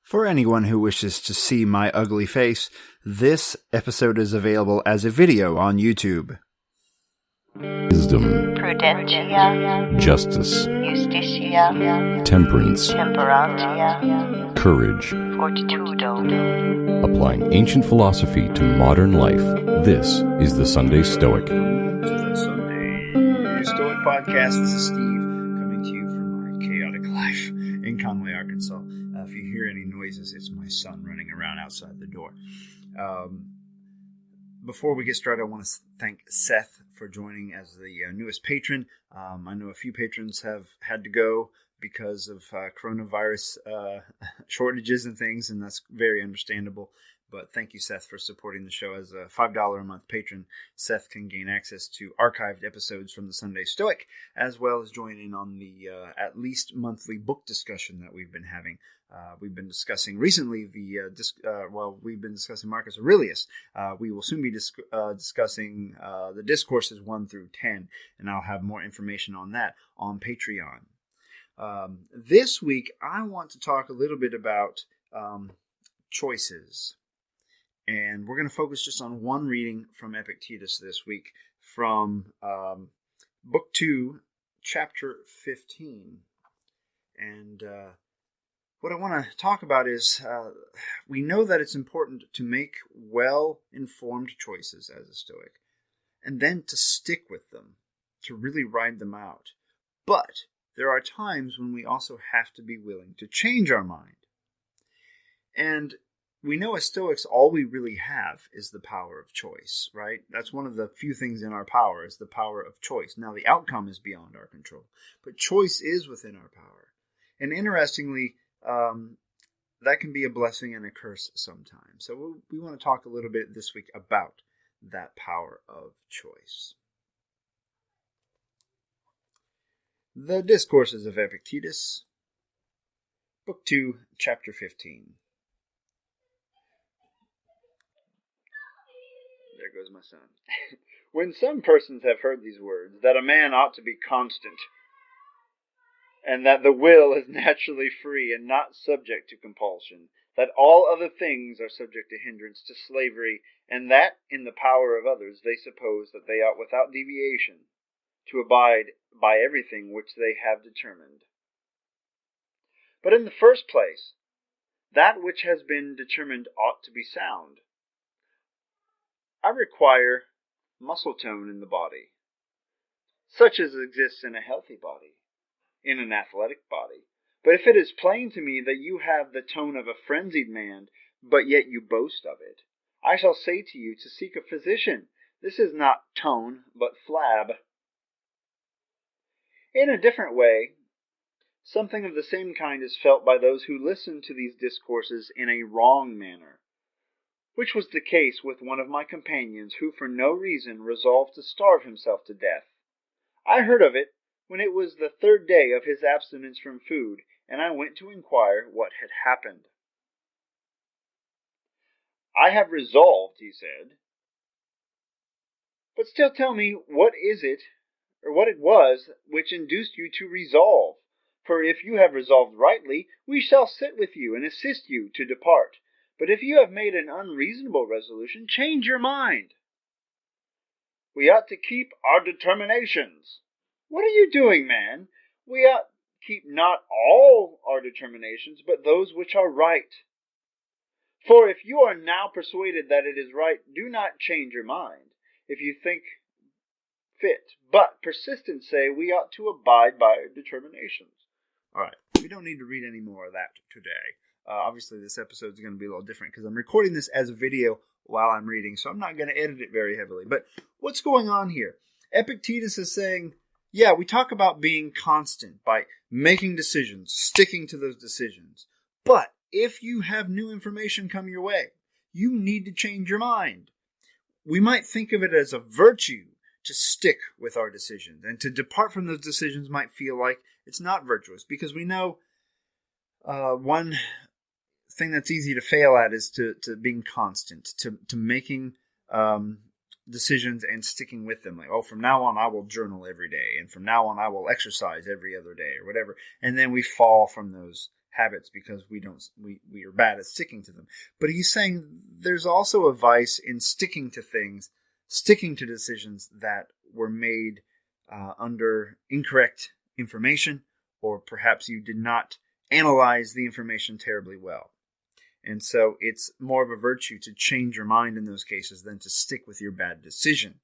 For anyone who wishes to see my ugly face, this episode is available as a video on YouTube. Wisdom, Prudentia, justice, Justitia, temperance, Temperantia, courage. Fortitudo. Applying ancient philosophy to modern life, this is the Sunday Stoic. The Sunday Stoic Podcast. This is Steve, coming to you from my chaotic life in Conway, Arkansas. If you hear any noises, it's my son running around outside the door. Before we get started, I want to thank Seth for joining as the newest patron. I know a few patrons have had to go because of coronavirus shortages and things, and that's very understandable. But thank you, Seth, for supporting the show. As a $5 a month patron, Seth can gain access to archived episodes from the Sunday Stoic, as well as join in on the at least monthly book discussion that we've been having. We've been discussing recently we've been discussing Marcus Aurelius. We will soon be discussing the discourses 1 through 10, and I'll have more information on that on Patreon. This week, I want to talk a little bit about choices. And we're going to focus just on one reading from Epictetus this week from Book 2, Chapter 15. And what I want to talk about is we know that it's important to make well-informed choices as a Stoic, and then to stick with them, to really ride them out. But there are times when we also have to be willing to change our mind. And we know as Stoics, all we really have is the power of choice, right? That's one of the few things in our power, is the power of choice. Now, the outcome is beyond our control, but choice is within our power. And interestingly, that can be a blessing and a curse sometimes. So we want to talk a little bit this week about that power of choice. The Discourses of Epictetus, Book 2, Chapter 15. There goes my son. When some persons have heard these words, that a man ought to be constant, and that the will is naturally free and not subject to compulsion, that all other things are subject to hindrance, to slavery, and that in the power of others they suppose that they ought without deviation to abide by everything which they have determined. But in the first place, that which has been determined ought to be sound. I require muscle tone in the body, such as exists in a healthy body, in an athletic body. But if it is plain to me that you have the tone of a frenzied man, but yet you boast of it, I shall say to you to seek a physician. This is not tone, but flab. In a different way, something of the same kind is felt by those who listen to these discourses in a wrong manner, which was the case with one of my companions, who for no reason resolved to starve himself to death. I heard of it when it was the 3rd day of his abstinence from food, and I went to inquire what had happened. I have resolved, he said. But still tell me, what it was which induced you to resolve? For if you have resolved rightly, we shall sit with you and assist you to depart. But if you have made an unreasonable resolution, change your mind. We ought to keep our determinations. What are you doing, man? We ought to keep not all our determinations, but those which are right. For if you are now persuaded that it is right, do not change your mind, if you think fit. But persistent say we ought to abide by our determinations. All right, we don't need to read any more of that today. Obviously, this episode is going to be a little different because I'm recording this as a video while I'm reading, so I'm not going to edit it very heavily. But what's going on here? Epictetus is saying, yeah, we talk about being constant by making decisions, sticking to those decisions. But if you have new information come your way, you need to change your mind. We might think of it as a virtue to stick with our decisions, and to depart from those decisions might feel like it's not virtuous, because we know one thing that's easy to fail at is to being constant, to making decisions and sticking with them. Like, from now on I will journal every day, and from now on I will exercise every other day, or whatever. And then we fall from those habits because we are bad at sticking to them. But he's saying there's also a vice in sticking to things, sticking to decisions that were made under incorrect information, or perhaps you did not analyze the information terribly well. And so it's more of a virtue to change your mind in those cases than to stick with your bad decision.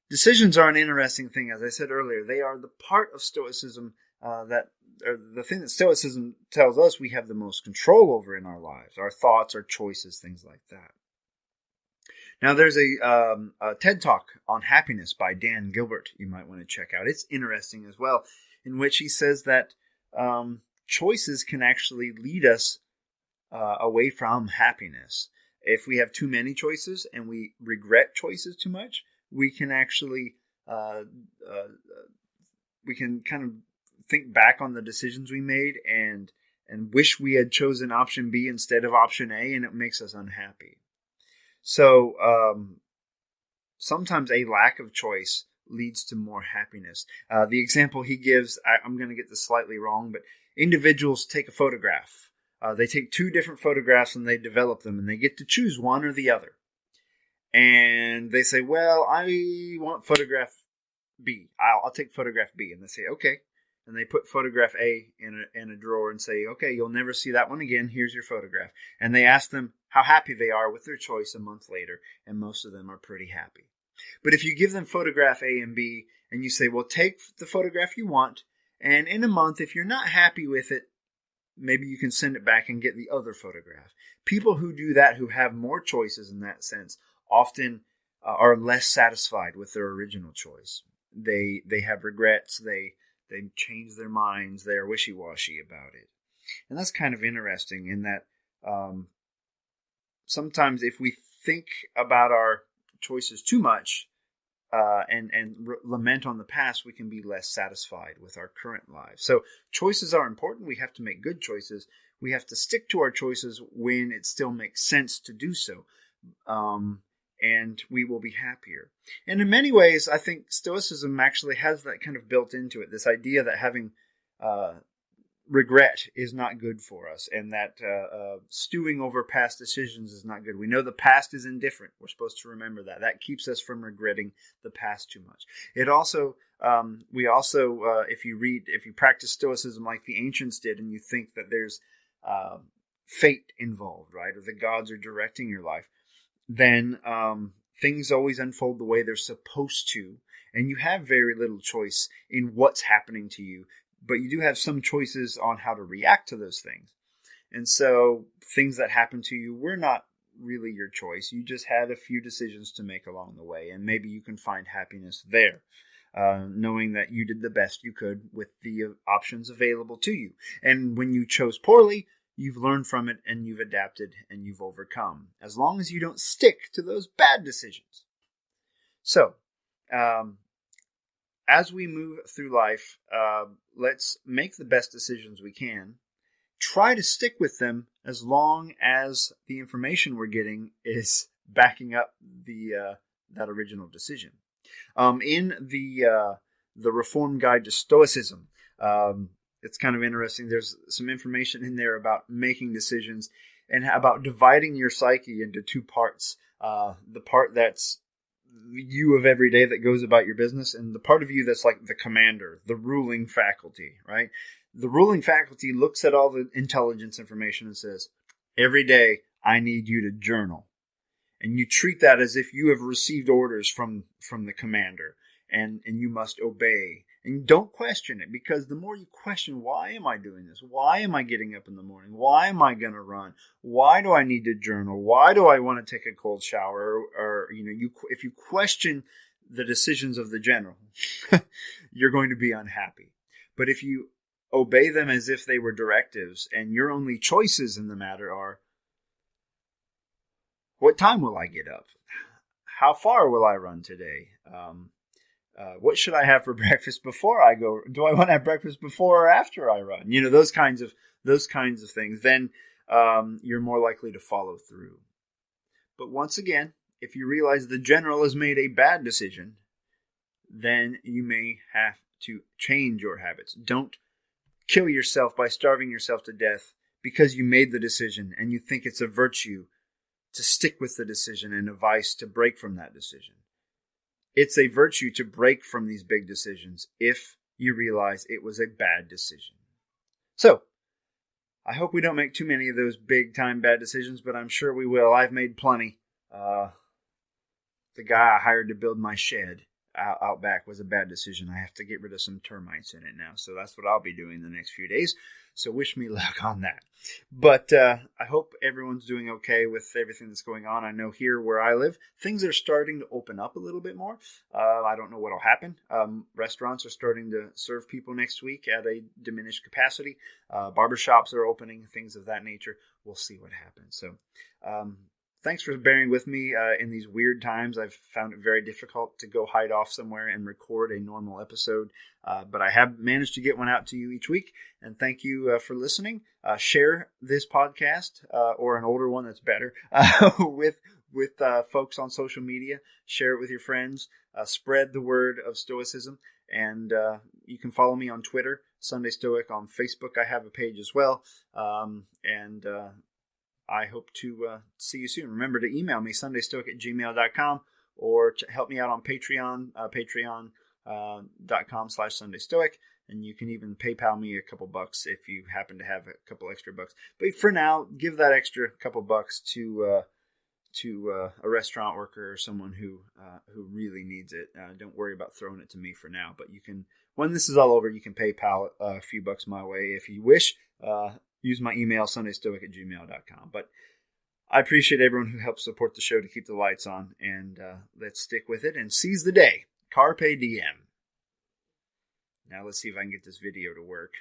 Decisions are an interesting thing. As I said earlier, they are the part of Stoicism the thing that Stoicism tells us we have the most control over in our lives, our thoughts, our choices, things like that. Now, there's a TED Talk on happiness by Dan Gilbert you might want to check out. It's interesting as well, in which he says that choices can actually lead us away from happiness. If we have too many choices and we regret choices too much, we can actually we can kind of think back on the decisions we made and wish we had chosen option B instead of option A, and it makes us unhappy. So sometimes a lack of choice leads to more happiness. The example he gives, I'm going to get this slightly wrong, but individuals take a photograph. They take two different photographs and they develop them, and they get to choose one or the other. And they say, well, I want photograph B. I'll take photograph B. And they say, okay. And they put photograph A in a drawer and say, okay, you'll never see that one again. Here's your photograph. And they ask them how happy they are with their choice a month later. And most of them are pretty happy. But if you give them photograph A and B and you say, well, take the photograph you want. And in a month, if you're not happy with it, maybe you can send it back and get the other photograph. People who do that, who have more choices in that sense, often are less satisfied with their original choice. They have regrets. They change their minds. They are wishy-washy about it. And that's kind of interesting in that sometimes if we think about our choices too much and lament on the past, we can be less satisfied with our current lives. So choices are important. We have to make good choices. We have to stick to our choices when it still makes sense to do so. And we will be happier. And in many ways, I think Stoicism actually has that kind of built into it, this idea that having regret is not good for us, and that stewing over past decisions is not good. We know the past is indifferent. We're supposed to remember that. That keeps us from regretting the past too much. It also, if you practice Stoicism like the ancients did, and you think that there's fate involved, right, or the gods are directing your life, then things always unfold the way they're supposed to, and you have very little choice in what's happening to you, but you do have some choices on how to react to those things. And so things that happen to you were not really your choice. You just had a few decisions to make along the way, and maybe you can find happiness there, knowing that you did the best you could with the options available to you. And when you chose poorly, you've learned from it, and you've adapted, and you've overcome, as long as you don't stick to those bad decisions. So, as we move through life, let's make the best decisions we can. Try to stick with them as long as the information we're getting is backing up that original decision. In the Reformed Guide to Stoicism, it's kind of interesting. There's some information in there about making decisions and about dividing your psyche into two parts. The part that's you of every day that goes about your business, and the part of you that's like the commander, the ruling faculty, right? The ruling faculty looks at all the intelligence information and says, every day I need you to journal. And you treat that as if you have received orders from the commander, and you must obey. And don't question it, because the more you question, why am I doing this? Why am I getting up in the morning? Why am I going to run? Why do I need to journal? Why do I want to take a cold shower? Or if you question the decisions of the general, you're going to be unhappy. But if you obey them as if they were directives, and your only choices in the matter are, what time will I get up? How far will I run today? What should I have for breakfast before I go? Do I want to have breakfast before or after I run? Those kinds of things. Then you're more likely to follow through. But once again, if you realize the general has made a bad decision, then you may have to change your habits. Don't kill yourself by starving yourself to death because you made the decision and you think it's a virtue to stick with the decision and a vice to break from that decision. It's a virtue to break from these big decisions if you realize it was a bad decision. So, I hope we don't make too many of those big time bad decisions, but I'm sure we will. I've made plenty. The guy I hired to build my shed out back was a bad decision. I have to get rid of some termites in it now. So that's what I'll be doing the next few days. So wish me luck on that. But I hope everyone's doing okay with everything that's going on. I know here where I live, things are starting to open up a little bit more. I don't know what will happen. Restaurants are starting to serve people next week at a diminished capacity. Barbershops are opening, things of that nature. We'll see what happens. So thanks for bearing with me in these weird times. I've found it very difficult to go hide off somewhere and record a normal episode, but I have managed to get one out to you each week, and thank you for listening. Share this podcast, or an older one that's better, with folks on social media. Share it with your friends. Spread the word of Stoicism, and you can follow me on Twitter, Sunday Stoic. On Facebook, I have a page as well, and I hope to see you soon. Remember to email me, sundaystoic@gmail.com, or help me out on Patreon, patreon.com/SundayStoic. And you can even PayPal me a couple bucks if you happen to have a couple extra bucks. But for now, give that extra couple bucks to a restaurant worker or someone who really needs it. Don't worry about throwing it to me for now. But you can, when this is all over, you can PayPal a few bucks my way if you wish. Use my email, sundaystoic@gmail.com. But I appreciate everyone who helps support the show to keep the lights on. And let's stick with it and seize the day. Carpe diem. Now let's see if I can get this video to work.